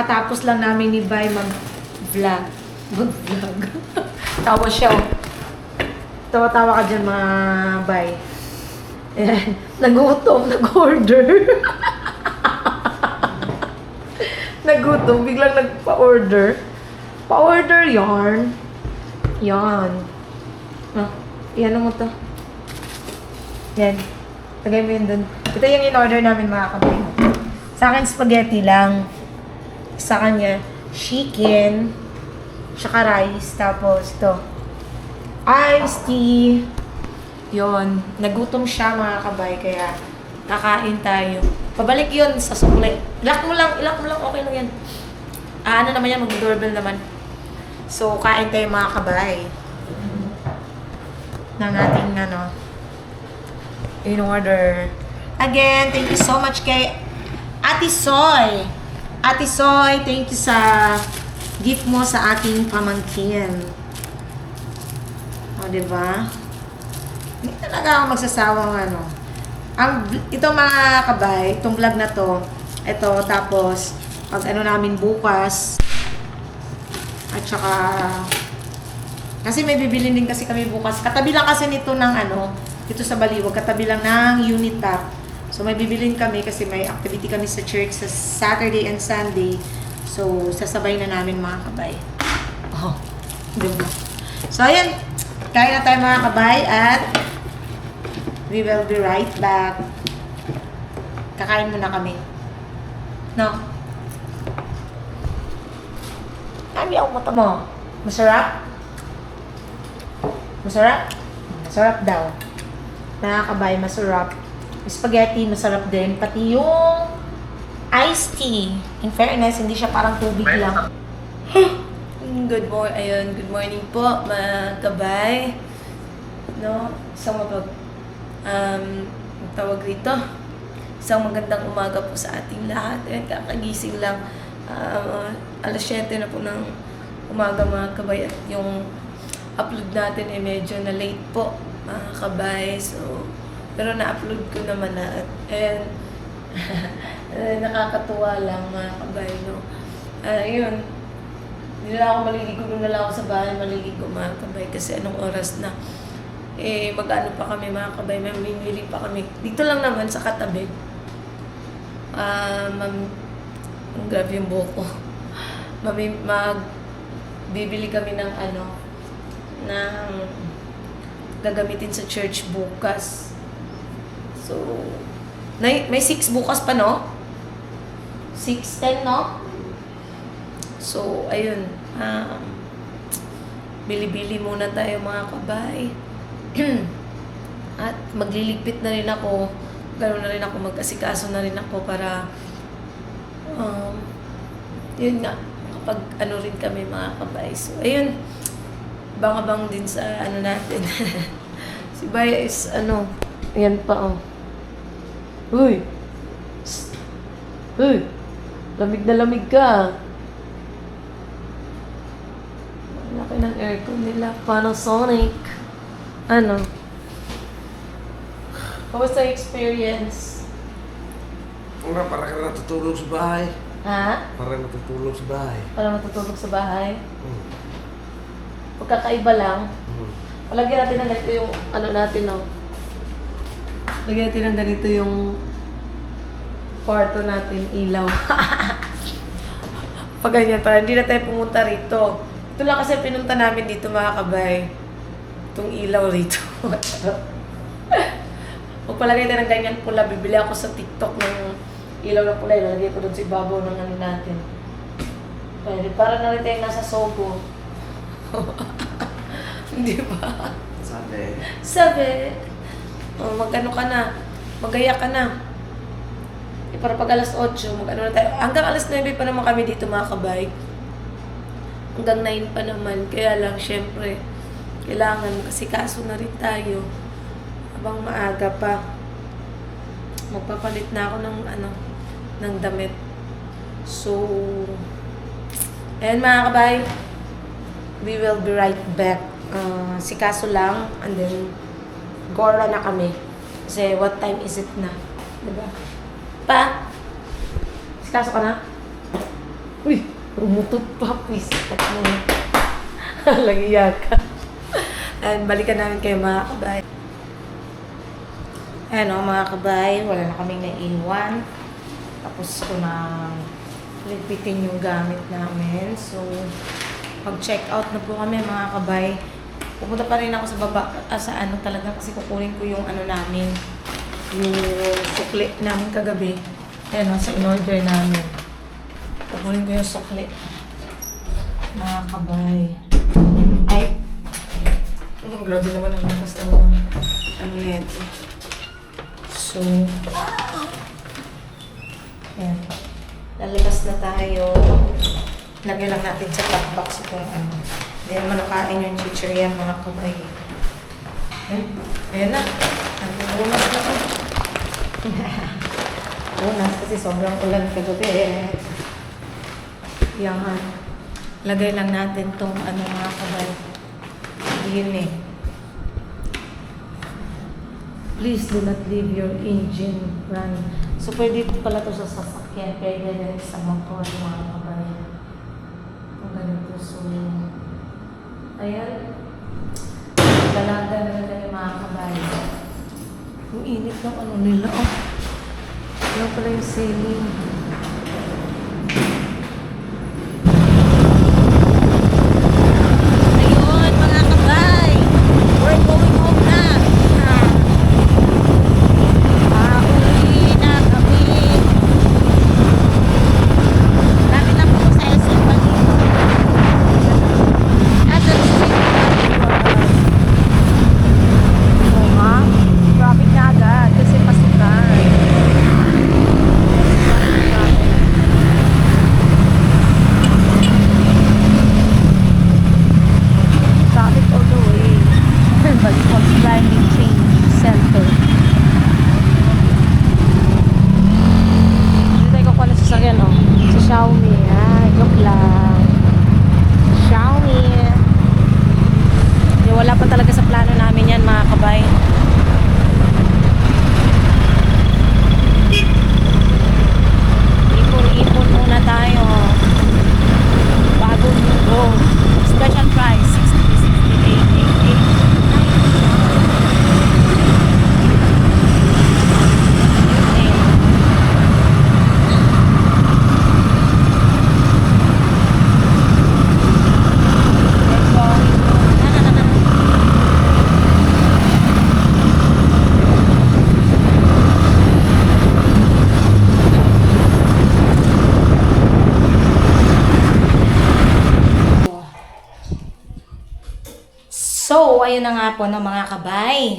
Kakatapos lang namin ni Bay mag-vlog. Mag-vlog. Tawa siya, oh. Tawa-tawa ka dyan, mga Bay. Ayan. Nagutom, nag-order. Nagutom, biglang nagpa-order. Pa-order yarn. Yan. Ah, yan mo to. Yan. Lagay mo yun dun. Ito yung in-order namin, mga kamay. Sa akin, spaghetti lang. Sa kanya, chicken. Tsaka rice. Tapos, ito. Iced tea. Yun. Nagutom siya, mga kabay. Kaya, kakain tayo. Pabalik yun sa sukle. Ilak mo lang. Okay lang yan. Ano naman yan? Mag-doorbell naman. So, kain tayo, mga kabay. Ng ating, in order. Again, thank you so much kay Ate Soy. Ate Soy, thank you sa gift mo sa ating pamangkin. O, diba? Hindi talaga ako magsasawang ito mga kabay, itong vlog na to, ito, tapos, pag namin bukas, at saka, kasi may bibilin din kasi kami bukas. Katabi lang kasi nito ng dito sa Baliwag, katabi lang ng Unitap. So may bibilin kami kasi may activity kami sa church sa Saturday and Sunday. So sasabay na namin, mga kabay. Oh, diba? So ayan, kain na tayo, mga kabay, at we will be right back. Kakain muna kami. No? Ano yung mata mo? Masarap? Masarap? Masarap daw. Mga kabay, masarap. Spaghetti, masarap din. Pati yung iced tea. In fairness, hindi siya parang tubig lang. Good morning po, mga kabay. No, isang tawag rito. Isang magandang umaga po sa ating lahat. Ayan, kakagising lang. Alas 7 na po ng umaga, mga kabay. At yung upload natin medyo na late po, mga kabay. So, pero na-upload ko naman na. And nakakatuwa lang, mga kabay, no? Yun. Hindi na ako maliligo. Doon na lang ako sa bahay maliligo, mga kabay. Kasi anong oras na? Mag-ano pa kami, mga kabay. Mamimili pa kami. Dito lang naman sa katabi. Grabe yung buhok ko. Bibili kami ng ng gagamitin sa church bukas. So, may 6 bukas pa, no? 6:10, no? So, ayun. Bili-bili muna tayo, mga kabay. At magliligpit na rin ako. Gano'n na rin ako, mag-asikaso na rin ako para yun nga, kapag rin kami, mga kabay. So, ayun. Bang-abang din sa natin. Si Baya is ayan pa, oh. Uy! Uy! Lamig na lamig ka. Laki ng aircon nila. Panasonic. Kamusta yung experience? Parang ka natutulog sa bahay. Ha? Parang natutulog sa bahay. Parang matutulog sa bahay? Pagkakaiba lang. Palagyan natin ng ganito yung natin, no? Lagyan natin ng ganito yung kwarto natin, ilaw. Pag ganyan, para hindi na tayo pumunta rito. Ito lang kasi pinunta namin dito, mga kabay. Itong ilaw rito. Pagpalagay na ng ganyan pula, bibili ako sa TikTok ng ilaw na pula. Ilalagay ko doon sa ibabaw ng natin. Pwede, para na rin tayo nasa Sogo. Hindi ba? Sabi. Mag-ano ka na. Magaya ka na. Para pag alas 8, mag-ano na tayo. Hanggang alas 9 pa naman kami dito, mga kabay. Hanggang 9 pa naman. Kaya lang, syempre, kailangan kasi kaso na rin tayo. Habang maaga pa. Magpapalit na ako ng damit. So, ayan, mga kabay. We will be right back. Si kaso lang, and then Gora na kami. Kasi what time is it na? Diba? Pa? Si kaso ka na? Uy, rumutot pa, please. Lagiyak ka. And balikan namin kayo mga kabay. Ayan o mga kabay, wala na kaming naiwan. Tapos ko na ligpitin yung gamit namin. So, pag-check out na po kami mga kabay. Pupunta pa rin ako sa baba, sa ano talaga kasi kukunin ko yung ano namin, yung sukli namin kagabi. Ayan o, sa in-order namin. Kukunin ko yung sukli. Mga kabay. Ay! Grabe naman ang lakas ng ano nito. So, ayan. Lalakas na tayo. Lagyan lang natin sa black box itong ano. Hindi naman nakain yung chichirya mga kabay. Ayan na. Unas na ko. Unas kasi sobrang ulan kagabi. Yan. Lagay lang natin tong ano mga kabay. Yun eh. Please do not leave your engine running. So, pwede pala to sa sasakyan. Pwede rin sa motor mga kabay. Ang ganito. So, ayan. Dalaga na rin yung mga kabay. Yung init ng ano nila. Oh. Yan pala yung ceiling. Ayun, mga kabay. We're going home na. Uwi na kami. Lapit lang po sa SM Balibo. At the oo nga. Traffic na agad kasi pasukan. Traffic all the way. Balikos Climate Change Center. Hindi tayo kukuha na sasakyan, oh. Sa Xiaomi. Joke lang. Xiaomi. Wala pa talaga sa plano namin yan, mga kabay. Ipon-ipon muna tayo. Bagong mundo. Special price, 6888. So, ayun na nga po no, mga kabay.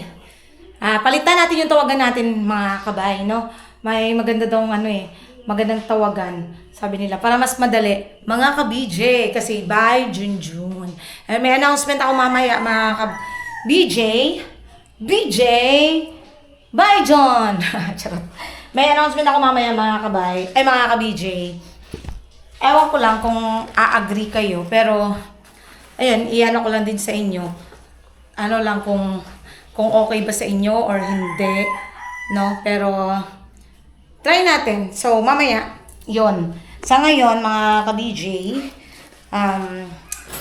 Palitan natin yung tawagan natin mga kabay, no? May maganda daw ano magandang tawagan, sabi nila, para mas madali. Mga ka-BJ, kasi by Junjun. May announcement ako mamaya, mga ka-BJ. BJ, by John. Charot. May announcement ako mamaya, mga kabay. Mga ka-BJ. Ewan ko lang kung a-agree kayo, pero ayun, iyan ko lang din sa inyo. Ano lang kung okay ba sa inyo or hindi, no? Pero try natin. So mamaya, 'yon. Sa ngayon, mga ka-BJ,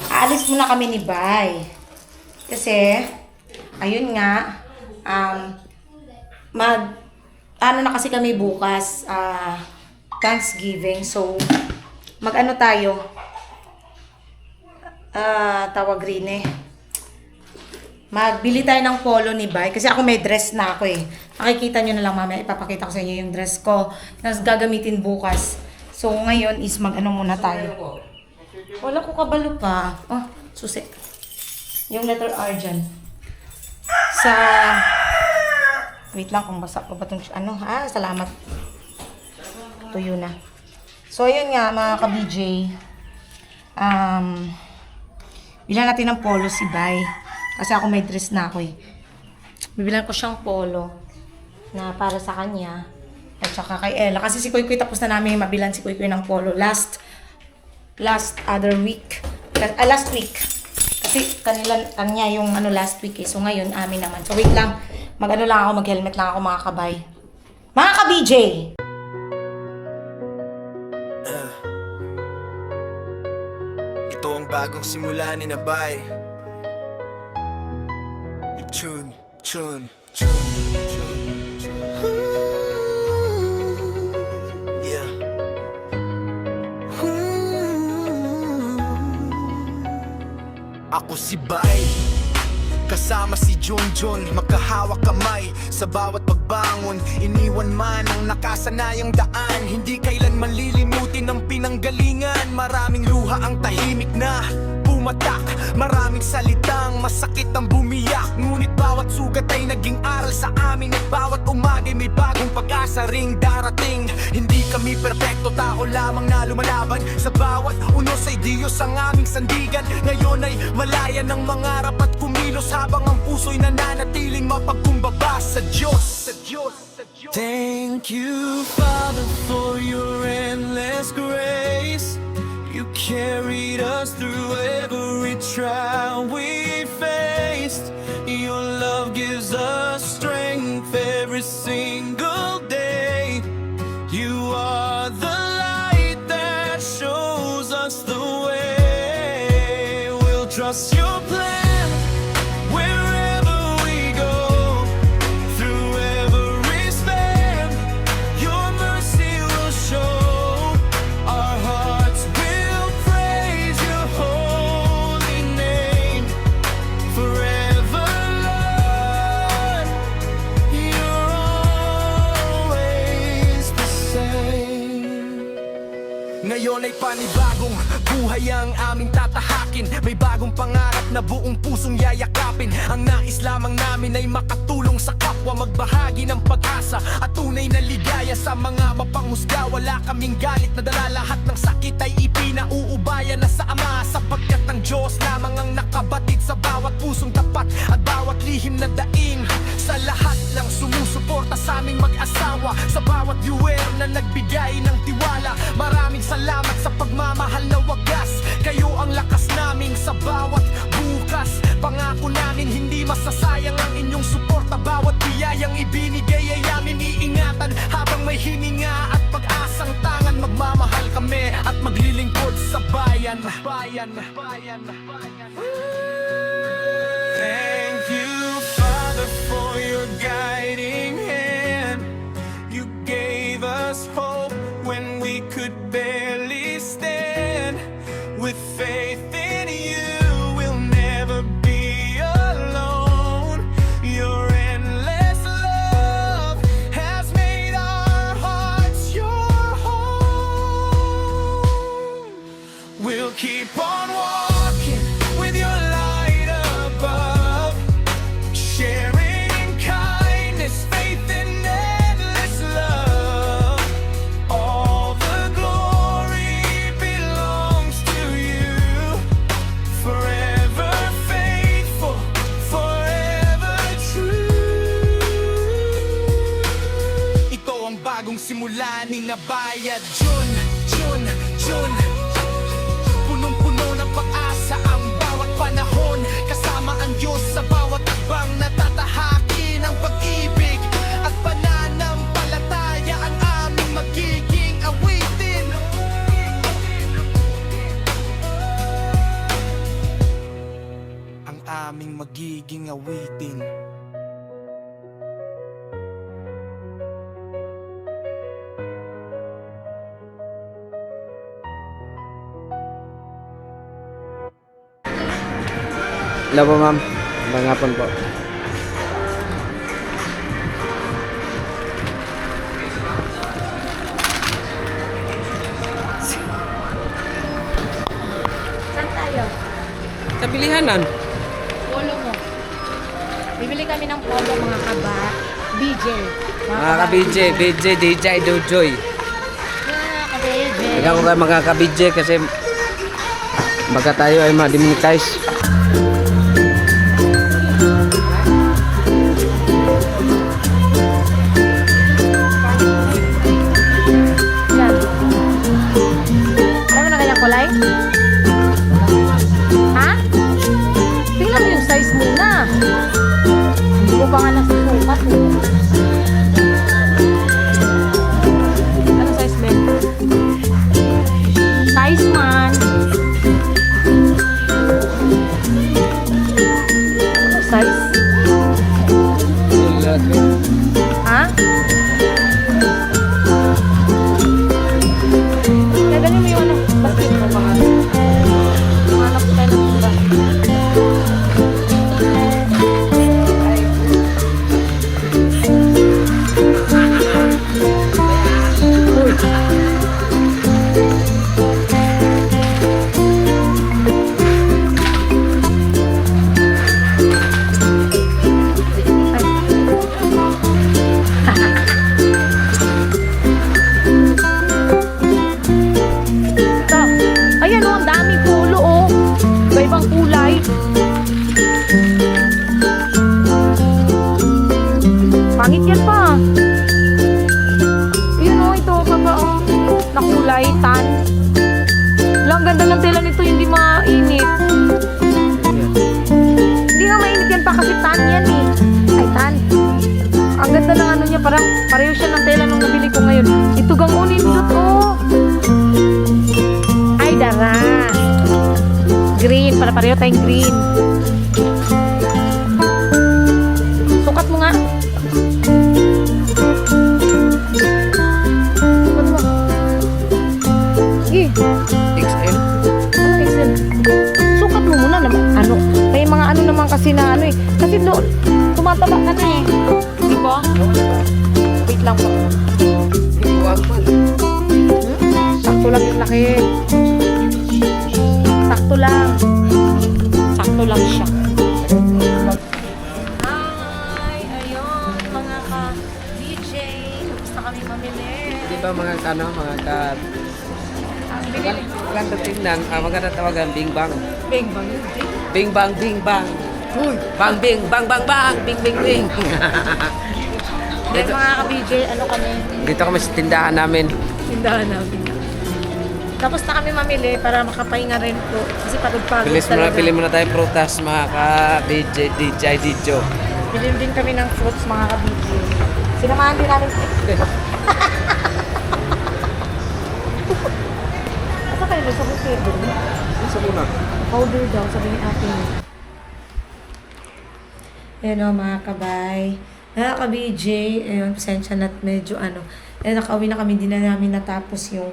aalis muna kami ni Bay. Kasi ayun nga, ano na kasi kami bukas, Thanksgiving. So mag-ano tayo? Tawag rin magbili tayo ng polo ni Bay. Kasi ako may dress na ako Makikita nyo na lang mamaya. Ipapakita ko sa inyo yung dress ko. Tapos gagamitin bukas. So ngayon is mag-ano muna tayo. Wala ko kabalo pa. Oh, susi. Yung letter R dyan. Wait lang kung basa pa ba itong salamat. Tuyo na. So ayun nga mga ka-BJ. Bilan natin ng polo si Bay. Kasi ako may dress na ako Bibilan ko siyang polo na para sa kanya. At saka kay Ella. Kasi si Kuy Kuy tapos na namin mabilan si Kuy Kuy ng polo last week. Last week. Kasi kanya yung last week So ngayon amin naman. So wait lang. Mag-helmet lang ako mga kabay. Mga ka-BJ! Ito ang bagong simula ni Nabay. Tune, tune, tune, yeah. Ako si Bay, kasama si Junjun, magkahawak kamay sa bawat pagbangon. Iniwan man ang nakasanayang daan, hindi kailan malilimutin ang pinanggalingan. Maraming luha ang tahimik na pumatak, maraming salitang masakit ang bumiyak. Ngunit bawat sugat ay naging aral sa amin, at bawat umagay may bagong pag-asa ring darating. Hindi kami perpekto, tao lamang na lumalaban. Sa bawat unos ay Diyos ang aming sandigan. Ngayon ay malaya ng mangarap at kumilos, habang ang puso'y nananatiling mapagkumbaba sa Diyos, sa Diyos, sa Diyos. Thank you, Father, for your endless grace. You carried us through every trial we faced. Your love gives us strength every single day. You are the light that shows us the way. We'll trust your plan wherever we go. Through every span, your mercy will show. Our hearts will praise your holy name forever, Lord. You're always the same. Ngayon ay panibagong buhay ang aming tatahakin. May bagong pangarap na buong pusong yayakapin. Ang nais lamang namin ay makatulong sa kapwa, magbahagi ng pag-asa at tunay na ligaya sa mga mapanghusga. Wala kaming galit na dala, lahat ng sakit ay ipinauubaya na sa Ama, sapagkat ang Diyos lamang ang nakabatid sa bawat pusong tapat at bawat lihim na daing. Sa lahat ng sumusuporta sa aming mag-asawa, sa bawat viewer na nagbigay ng tiwala, maraming salamat sa pagmamahal na wagas. Kayo ang lakas naming sa bawat bukas. Pangako namin hindi masasayang ang inyong suporta. Bawat biyayang ibinigay ay amin iingatan, habang may hininga at pag-asang tangan. Magmamahal kami at maglilingkod sa bayan. Thank you, Father, for your guiding hand. You gave us hope when we could barely stand. With faith in you, we'll never be alone. Your endless love has made our hearts your home. We'll keep on walking with your light above, sharing in kindness, faith, and endless love. All the glory belongs to you. Forever faithful, forever true. Ito ang bagong simula ni Nabay at Jun. Punong-puno ng pag-asa ang bawat panahon. Kasama ang Diyos sa bawat akbang, natatahakin ang pag-ibig at pananampalataya ang aming magiging awitin. Ang aming magiging awitin. Hello po ma'am, magandang hapon po. Saan tayo? Sa bilihanan. Polo mo. Bibili kami ng polo, mga kaba. BJ. Mga ka-BJ, BJ, DJ, Dojoy. Mga ka-BJ. Ikaw ko kayo mga ka-BJ kasi baka tayo ay ma-demonetize. Yan. Alam mo na kanyang kulay? Ha? Tingnan mo yung size muna. Hindi ko pa nga nasusukat eh. Ano size, Ben? Size man. tugang unin dot oh. Ay, dara. Green, para pareho tayong green. Sukat mo nga. Sukat mo. Sige. XL. Ano XL? Sukat mo muna naman. Ano? May mga ano naman kasi na ano eh. Kasi doon, tumataba ka na eh. Di ba? Wait lang po. Sakto lang yung laki. Sakto lang. Sakto lang siya. Hi! Ayun, mga ka-DJ. Gusto kami mamili. Di ba mga Binili. maganda tingnan, maganda tawagan, bing bang. Big bang. Bing bang, bing bang. Bang bing, bang bang bang, bing bing bing. Then mga ka-DJ, ano kami? Dito kami sa tindahan namin. Tindahan namin. Tapos na kami mamili para makapahinga rin po. Kasi pagod-pagod talaga. Pili muna tayo prutas mga ka-DJ, DJ. Bilhin din kami ng fruits mga ka-DJ. Sinamahan din namin. Asa kayo doon sa buffet? Isa muna. Powder daw, sabi ni ate. Ayan o mga kabay. Mga ka-BJ, ayun, pasensya na't medyo ano. Ayun, nakauwi na kami, di na namin natapos yung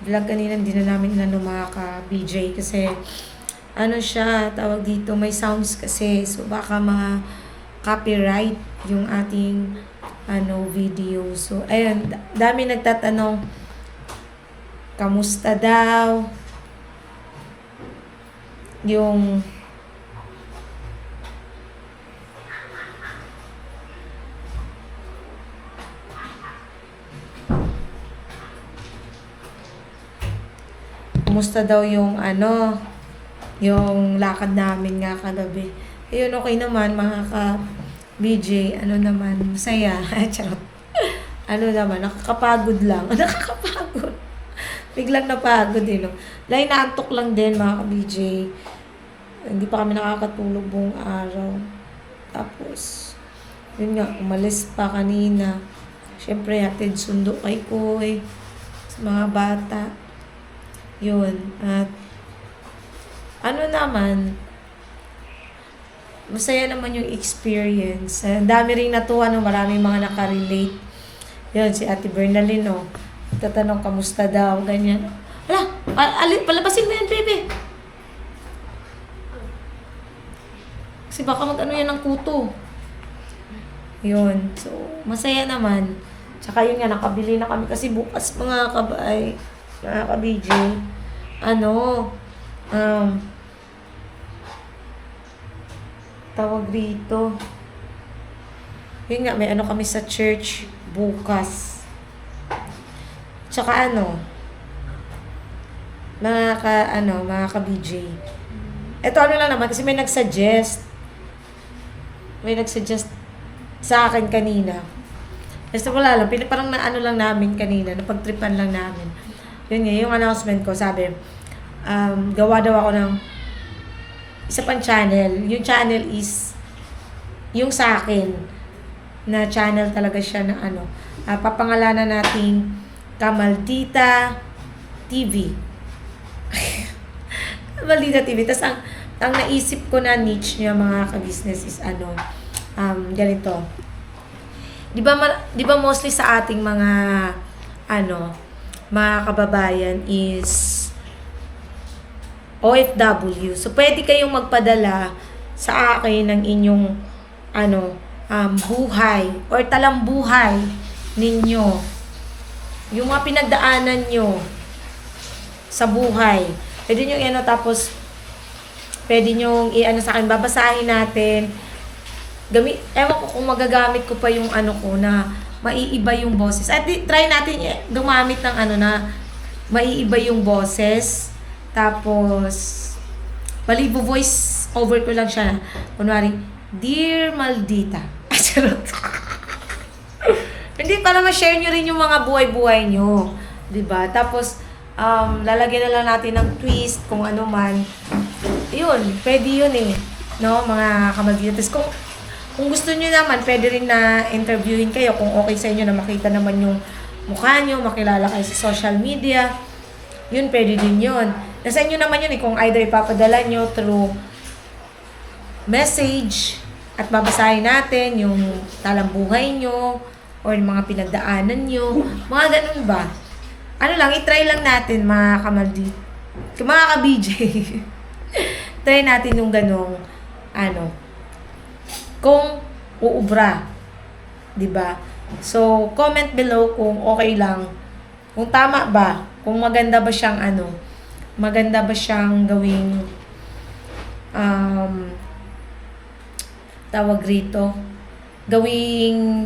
vlog kanina, di na namin inano mga ka-BJ. Kasi, ano siya, tawag dito, may sounds kasi. So, baka mga copyright yung ating ano video. So, ayun, dami nagtatanong, kamusta daw? Yung kumusta daw yung ano, yung lakad namin nga kagabi. Ayun, okay naman mga ka-BJ. Ano naman, masaya. Charot. Ano naman, nakakapagod lang. Nakakapagod. Biglang napagod eh, no? Lain naantok lang din mga ka-BJ. Hindi pa kami nakakatulog buong araw. Tapos, yun nga, umalis pa kanina. Siyempre, hatid sundo kay Koy. Sa mga bata. Yun. At, ano naman, masaya naman yung experience. Ang dami rin natuwa, no? Maraming mga nakarelate. Yun, si Ate Bernalyn, no? Tatanong, kamusta daw, ganyan. Ala, palabasin mo yan, baby. Kasi baka mag-ano yan ng kuto. Yun. So, masaya naman. Tsaka yun nga, nakabili na kami. Kasi bukas mga kabay, mga ka-BJ, tawag rito. Yun nga, may ano kami sa church bukas. Tsaka mga ka-BJ. Ito ano lang naman, kasi may nagsuggest sa akin kanina. Basta wala lang, parang na ano lang namin kanina, napagtripan lang namin. Yun nga, yung announcement ko, sabi, gawa daw ako ng isa pang channel. Yung channel is yung sa akin na channel talaga siya na papangalanan nating Kamaldita TV. Kamaldita TV. Tapos ang naisip ko na niche niya mga ka-business is ganito. Di ba mostly sa ating mga mga kababayan is OFW. So pwede kayong magpadala sa akin ng inyong buhay or talambuhay ninyo. Yung mga pinagdaanan nyo sa buhay. Pwede nyo tapos pwede nyo sa akin, babasahin natin. Ewan ko kung magagamit ko pa yung ko na maiiba yung boses. At try natin gumamit ng na maiiba yung boses. Tapos, malibo voice over ko lang siya. Kunwari, Dear Maldita. Charot. Hindi, para ma-share nyo rin yung mga buhay-buhay nyo. Diba? Tapos, lalagyan na lang natin ng twist, kung ano man. Yun, pwede yun eh. No, mga kamaldita. Tapos kung gusto nyo naman, pwede rin na interviewin kayo kung okay sa inyo na makita naman yung mukha nyo, makilala kayo sa social media. Yun, pwede din yun. Nasa inyo naman yun kung either ipapadala nyo through message at babasahin natin yung talambuhay nyo or yung mga pinagdaanan nyo. Mga ganun ba? Ano lang, itry lang natin mga kamaldi. Mga ka-BJ. Try natin yung ganong kung uubra. Diba? So, comment below kung okay lang. Kung tama ba? Kung maganda ba siyang maganda ba siyang gawing tawag rito, gawing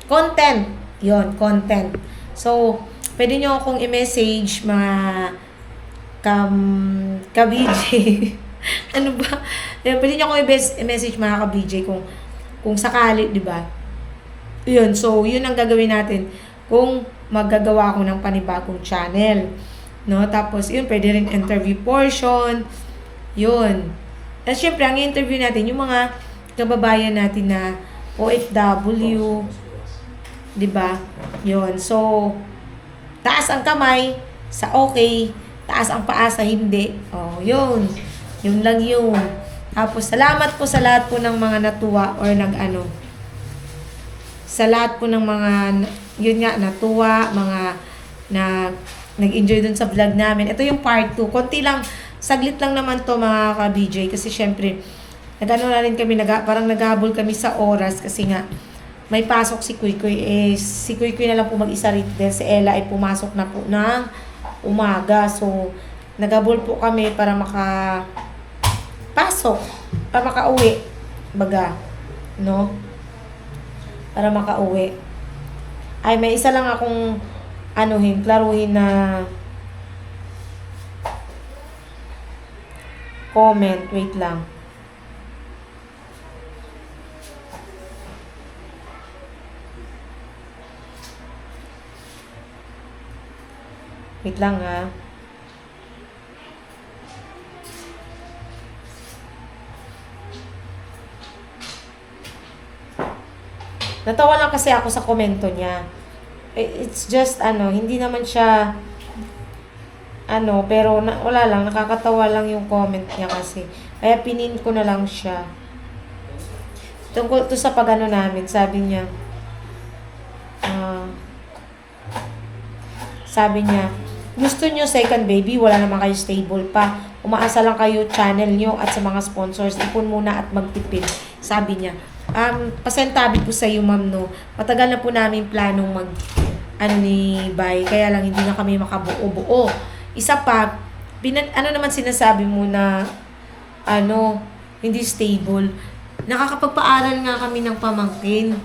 content. Yon, content. So, pwede nyo akong i-message mga ka-BJ. Ano ba? Pwede nyo akong i-message mga ka-BJ kung sakali, di ba? Yun, so, yun ang gagawin natin kung maggagawa ako ng panibagong channel. No? Tapos, yun, pwede rin interview portion. Yun. At syempre, ang interview natin, yung mga kababayan natin na OFW. Diba? Yun. So, taas ang kamay sa okay, taas ang paa sa hindi. Oh, yun. Yun lang yun. Tapos, salamat po sa lahat po ng mga natuwa or sa lahat po ng mga, yun nga, natuwa, mga nag-enjoy dun sa vlog namin. Ito yung part 2. Konti lang, saglit lang naman to mga ka-BJ kasi syempre, na rin kami, parang naghahabol kami sa oras kasi nga, may pasok si Kuy Kuy. Si Kuy Kuy na lang po mag-isa rito dahil si Ella ay pumasok na po ng umaga. So, naghabol po kami para makapasok, para makauwi. Baga, no? Para makauwi. Ay, may isa lang akong klaruhin na comment. Wait lang. Wait lang ha. Natawa lang kasi ako sa komento niya. It's just hindi naman siya pero wala lang, nakakatawa lang yung comment niya kasi. Kaya pinin ko na lang siya. Tungkol to sa namin, sabi niya, gusto nyo second baby, wala naman kayo stable pa. Umaasa lang kayo channel nyo at sa mga sponsors. Ipon muna at magtipid. Sabi niya. Pasentabi po sa iyo, ma'am, no. Matagal na po namin planong ni Bay. Kaya lang hindi na kami makabuo-buo. Isa pa, naman sinasabi mo na hindi stable. Nakakapagpaaral nga kami ng pamangkin.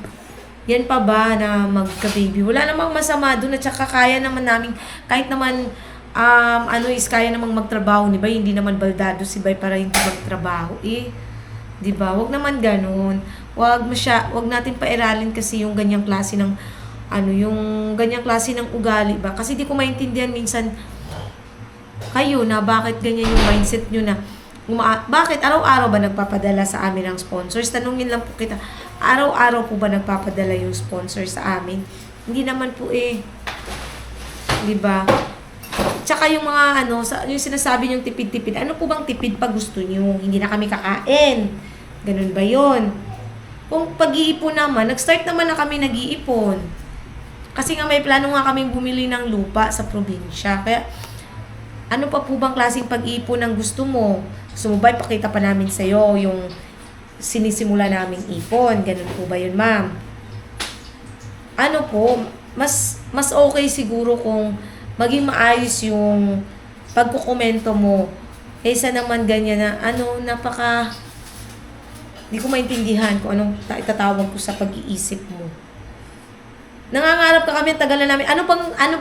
Yan pa ba na magka-baby? Wala namang masama doon at saka kaya naman namin, kahit naman, kaya namang magtrabaho ni Bay, hindi naman baldado si Bay para hindi magtrabaho, Diba? Wag naman ganun. Wag natin pairalin kasi yung ganyang klase ng, yung ganyang klase ng ugali ba? Kasi di ko maintindihan minsan, kayo na bakit ganyan yung mindset nyo na, bakit araw-araw ba nagpapadala sa amin ang sponsors? Tanungin lang po kita, araw-araw po ba nagpapadala yung sponsor sa amin? Hindi naman po Diba? Tsaka yung mga yung sinasabi yung tipid-tipid, ano po bang tipid pag gusto nyo? Hindi na kami kakain. Ganun ba yun? Kung pag-iipon naman, nag-start naman na kami nag-iipon. Kasi nga may plano nga kami bumili ng lupa sa probinsya. Kaya, ano pa po bang klaseng pag-iipon ang gusto mo? Gusto mo ba ipakita pa namin sa'yo yung sinisimula naming ipon? Ganun po ba yun, ma'am? Mas okay siguro kung maging maayos yung pagkukomento mo kaysa naman ganyan na di ko maintindihan kung anong itatawag ko sa pag-iisip mo. Nangangarap ka kami, tagal na namin. Ano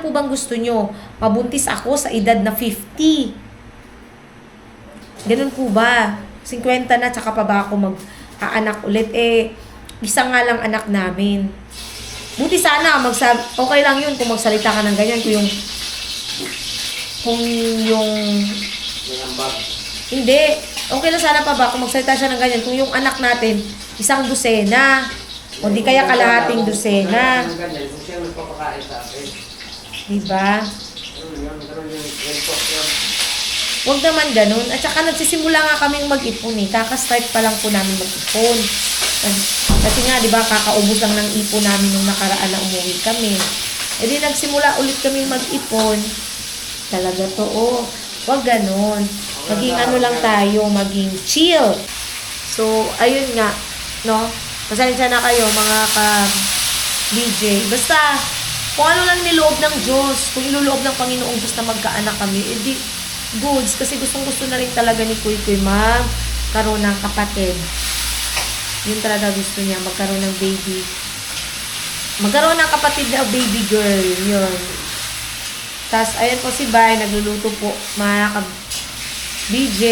po bang gusto nyo? Mabuntis ako sa edad na 50. Ganun po ba? 50 na, tsaka pa ba ako mag-aanak ulit? Isa nga lang anak namin. Buti sana, okay lang yun kung magsalita ka ng ganyan. Hindi. Okay lang sana pa ba kung magsalita siya ng ganyan. Kung yung anak natin, 1 dosena. O di kaya kalahating dosena. Ang ganyan, kung siya nagpapakain sa akin. Diba? Ganun yung kwento yan. Huwag naman ganun. At saka nagsisimula nga kaming mag-ipon eh. Kaka-start pa lang po namin mag-ipon. Kasi nga, di ba, kakaubos lang ng ipon namin nung nakaraan na umuwi kami. E di nagsimula ulit kami mag-ipon. Talaga to, oh. Huwag ganun. Maging ano lang tayo, maging chill. So, ayun nga, no? Pasensya na kayo, mga ka-DJ. Basta, kung ano lang niloob ng Diyos, kung iluloob ng Panginoong Diyos na magkaanak kami, edi goods. Kasi gustong-gusto na rin talaga ni Kuy Kuy magkaroon ng kapatid. Yun talaga gusto niya, magkaroon ng baby. Magkaroon ng kapatid na baby girl. Yun. Tapos, ayan po si Bay, nagluluto po, mga ka-BJ.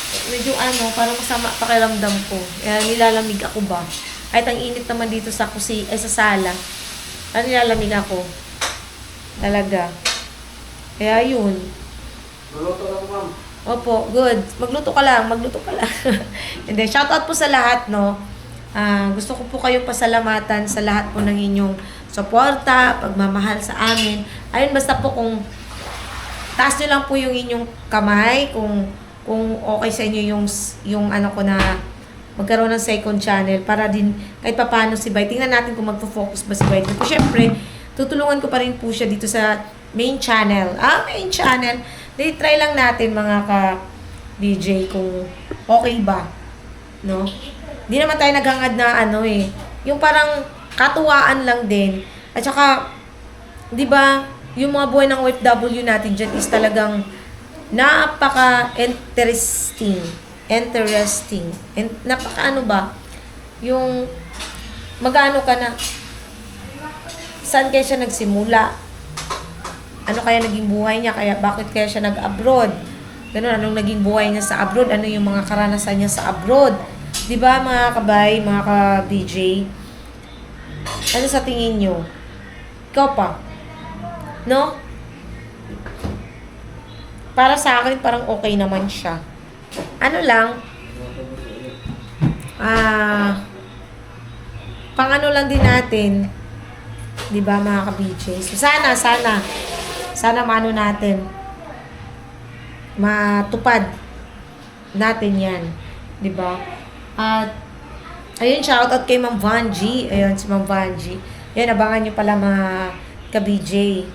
Medyo parang masama pakiramdam ko. Nilalamig ako ba? Ay, ang init naman dito sa sa sala. Nilalamig ako. Talaga. Kaya yun. Luluto lang, ma'am. Opo, good. Magluto ka lang. And then, shoutout po sa lahat, no? Gusto ko po kayong pasalamatan sa lahat po ng inyong suporta, pagmamahal sa amin. Ayun, basta po kung taas nyo lang po yung inyong kamay, kung okay sa inyo yung ano ko na magkaroon ng second channel para din kahit papaano si Bay. Tingnan natin kung magfo-focus ba si Bay. Pero syempre, tutulungan ko pa rin po siya dito sa main channel. Main channel. Try lang natin mga ka-DJ kung okay ba. No? Hindi naman tayo naghangad na yung parang katuwaan lang din. At saka, di ba, yung mga buhay ng OFW natin dyan is talagang napaka-interesting. Napaka-ano ba? Yung mag-ano ka na, saan kaya siya nagsimula? Ano kaya naging buhay niya? Bakit kaya siya nag-abroad? Ganun, anong naging buhay niya sa abroad? Ano yung mga karanasan niya sa abroad? Di ba mga kabay, mga ka-BJ? Ano sa tingin nyo? Ikaw pa? No? Para sa akin, parang okay naman siya. Ano lang, pang ano lang din natin, di ba mga ka-BJ? So, sana maano natin, matupad natin yan, di ba? At, ayun, shoutout kay Ma'am Vanji. Ayun, si Ma'am Vanji. Ayun, abangan nyo pala mga ka-BJ.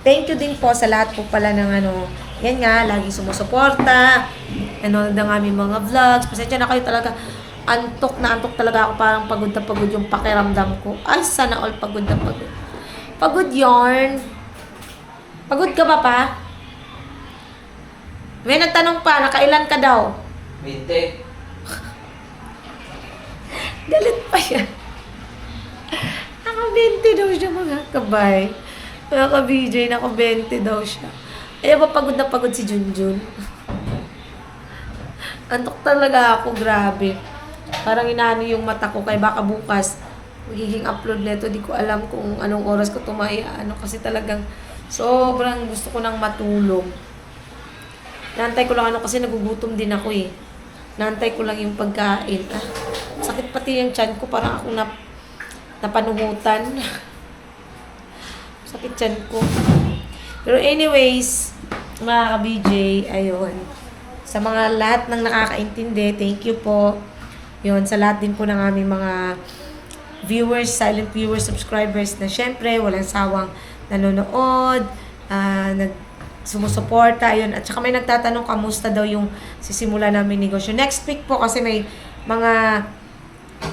Thank you din po sa lahat po pala ng yan nga, lagi sumusuporta. Nanonood ng aming mga vlogs. Pasensya na kayo talaga. Antok talaga ako. Parang pagod na pagod yung pakiramdam ko. Ay, sana all pagod na pagod. Pagod yarn. Pagod ka ba pa? May nagtanong pa, nakailan ka daw? 20. Galit pa yan. Naka-20 daw siya mga kabay. Mga ka-BJ, naka-20 daw siya. Eh, pagod na pagod si Junjun. Antok talaga ako, grabe. Parang inaano yung mata ko, kaya baka bukas magiging upload nito. Di ko alam kung anong oras ko tumaya. Kasi talagang sobrang gusto ko nang matulog. Naantay ko lang kasi nagugutom din ako eh. Naantay ko lang yung pagkain. Sakit pati yung tiyan ko, parang akong napanuhutan. Sakit tiyan ko. Pero anyways, mga ka-BJ, ayun. Sa mga lahat ng nakakaintindi, thank you po. Yun, sa lahat din po ng aming mga viewers, silent viewers, subscribers na syempre, walang sawang nanonood, sumusuporta, ayun. At saka may nagtatanong, kamusta daw yung sisimula namin negosyo. Next week po, kasi may mga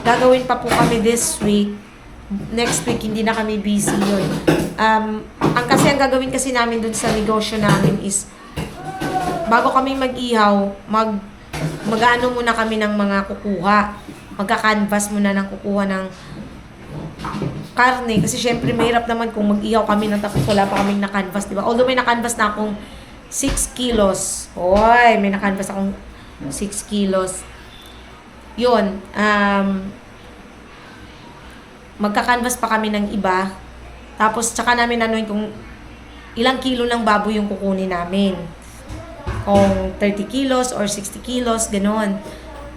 gagawin pa po kami this week. Next week, hindi na kami busy yun. Ang gagawin kasi namin dun sa negosyo namin is, bago kami mag-ihaw, mag-ano muna kami ng mga kukuha. Magka-canvas muna ng kukuha ng karne. Kasi syempre, mahirap naman kung mag-ihaw kami ng tapos wala pa kaming na-canvas, diba? Although may na-canvas na akong 6 kilos. Oy, may na-canvas akong 6 kilos. Yun, magka-canvas pa kami ng iba. Tapos, tsaka namin anuin kung ilang kilo ng baboy yung kukunin namin. Kung 30 kilos or 60 kilos, gano'n.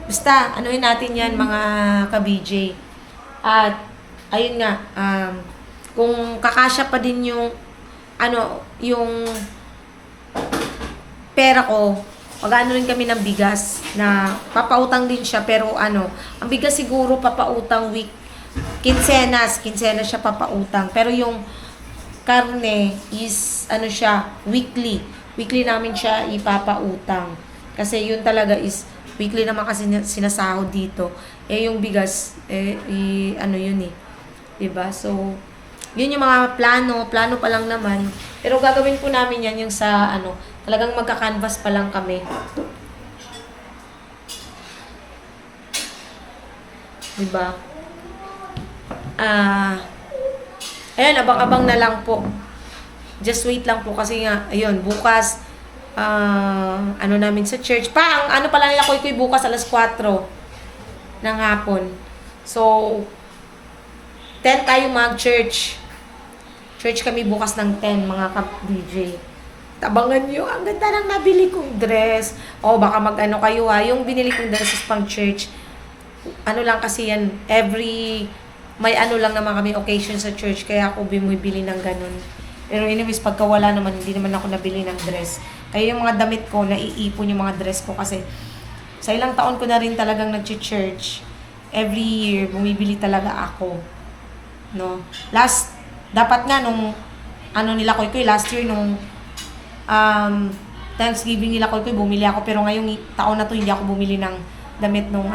Basta, anuin natin yan mga ka-BJ. At, ayun nga, kung kakasya pa din yung, yung pera ko, mag-ano rin kami ng bigas na papautang din siya, pero ang bigas siguro papautang kinsenas siya papautang. Pero yung karne is, siya, weekly. Weekly namin siya ipapautang. Kasi yun talaga is, weekly naman kasi sinasahod dito. Yung bigas, yun eh. Diba? So, yun yung mga plano pa lang naman. Pero gagawin po namin yan yung sa, talagang magka-canvas pa lang kami. Diba? Ayan, abang-abang na lang po. Just wait lang po kasi nga, ayun, bukas, namin sa church. Ang pala nila Koy bukas alas 4 ng hapon. So, 10 tayo mag-church. Church kami bukas ng 10, mga ka-DJ. Tabangan nyo, ang ganda ng nabili kong dress. Baka mag-ano kayo ha. Yung binili kong dress is pang church. Lang kasi yan, may lang naman kami occasion sa church, kaya ako bumibili ng ganun. Pero anyways, pagka wala naman, hindi naman ako nabili ng dress. Kaya yung mga damit ko, naiipon yung mga dress ko kasi sa ilang taon ko na rin talagang nag-church. Every year, bumibili talaga ako. No? Dapat nga nung, nila Koy, last year nung Thanksgiving nila Koy, bumili ako. Pero ngayong taon na to, hindi ako bumili ng damit nung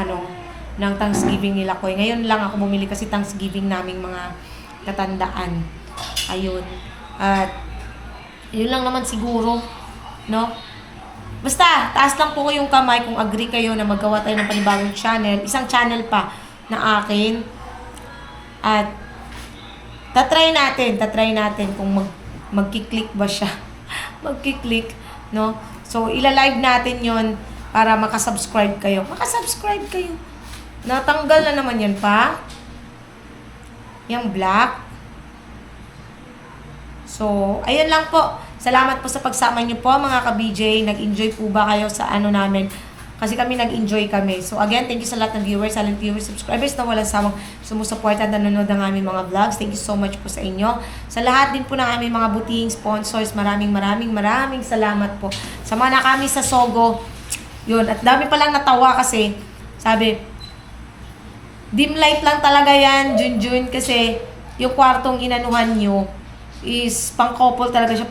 ng Thanksgiving nila Koy. Ngayon lang ako bumili kasi Thanksgiving naming mga katandaan. Ayun. At, yun lang naman siguro. No? Basta, taas lang po yung kamay kung agree kayo na magawa tayo ng panibagong channel. Isang channel pa na akin. At, tatry natin kung magkiklik ba siya. Magkiklik, no? So, ilalive natin yon para makasubscribe kayo. Makasubscribe kayo. Natanggal na naman yan pa. Yung black. So, ayun lang po. Salamat po sa pagsama niyo po, mga ka-BJ. Nag-enjoy po ba kayo sa namin? Kasi kami nag-enjoy kami. So, again, thank you sa lahat ng viewers, silent viewers, subscribers na walang sawang sumusuporta at nanonood ng aming mga vlogs. Thank you so much po sa inyo. Sa lahat din po ng aming mga butihing sponsors, maraming salamat po. Sama na kami sa Sogo. Yun, at dami palang natawa kasi, sabi, dim light lang talaga yan, Junjun, kasi yung kwartong inanuhan nyo is pang-couple talaga siya,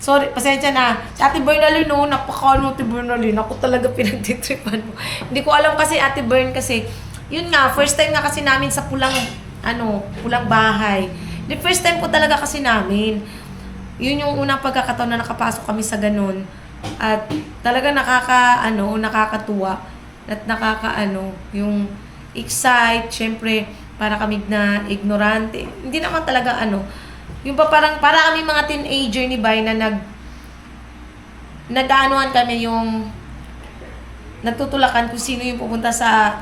sorry, pasensya na. Si Ate Bernalyn, Ate Bernalyn, ako talaga pinagtitripan mo. Hindi ko alam kasi, Ate Bern, kasi, yun nga, first time nga kasi namin sa pulang bahay. The first time po talaga kasi namin. Yun yung unang pagkakataon na nakapasok kami sa ganun. At talaga nakakatuwa. At yung excite, syempre, para kami na ignorante. Hindi naman talaga yung para kami mga teenager ni Bay na nag-aanuhan kami yung nagtutulakan kung sino yung pupunta sa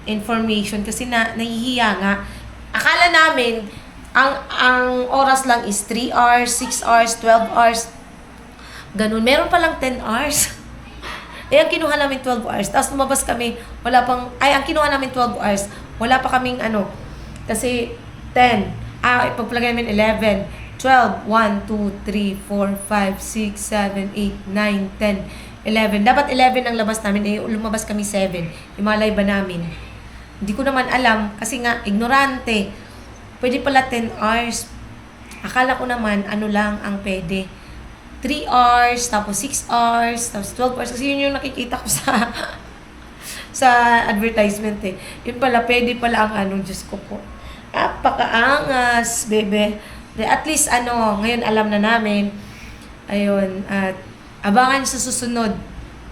information kasi nahihiya nga. Akala namin ang oras lang is 3 hours, 6 hours, 12 hours. Ganun. Meron pa lang 10 hours. Ang kinuha namin 12 hours. Tapos lumabas kami, ang kinuha namin 12 hours. Wala pa kaming kasi 10. Ipagpalagay namin 11, 12, 1, 2, 3, 4, 5, 6, 7, 8, 9, 10, 11. Dapat 11 ang labas namin. Lumabas kami 7. Yung mga live namin. Hindi ko naman alam kasi nga, ignorante. Pwede pala 10 hours. Akala ko naman, lang ang pwede. 3 hours, tapos 6 hours, tapos 12 hours. Kasi yun yung nakikita ko sa advertisement eh. Yun pala, pwede pala ang Diyos ko po. Napakaangas, bebe. At least, ngayon alam na namin. Ayun, at abangan nyo sa susunod.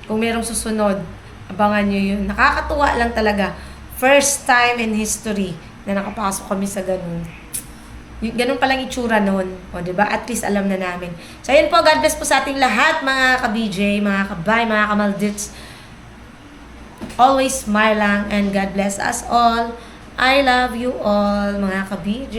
Kung merong susunod, abangan nyo yun. Nakakatuwa lang talaga. First time in history na nakapasok kami sa ganun. Ganun palang itsura noon. O, diba? At least alam na namin. So, ayun po. God bless po sa ating lahat, mga ka-BJ, mga kabay, mga kamaldits. Always smile lang and God bless us all. I love you all, mga ka-BJ.